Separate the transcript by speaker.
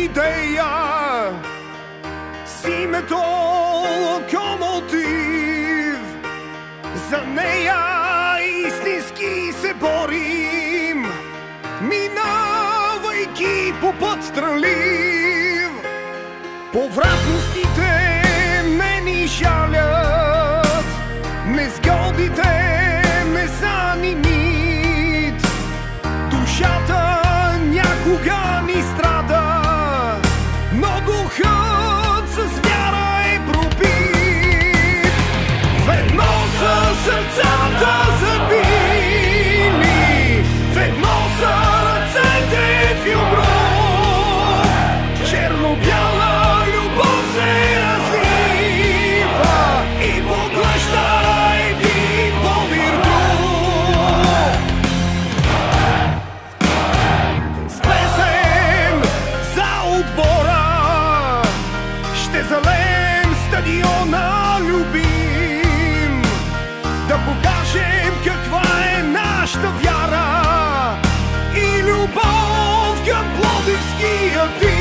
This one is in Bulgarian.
Speaker 1: идея, с името Локомотив. За нея истински се борим, минавайки по път трънлив. Повратностите не ни жалят, незгодите не са ни нит. Душата някога ни страда, но духът с вяра е пробит. Ведно са сърцата забили, ведно са ръцете в юмрук. Черно-бяла любов се развива и поглъща един подир друг. С песен за отбора ще залеем стадиона любим, да покажем каква е нашата вяра и любов към пловдивския тим.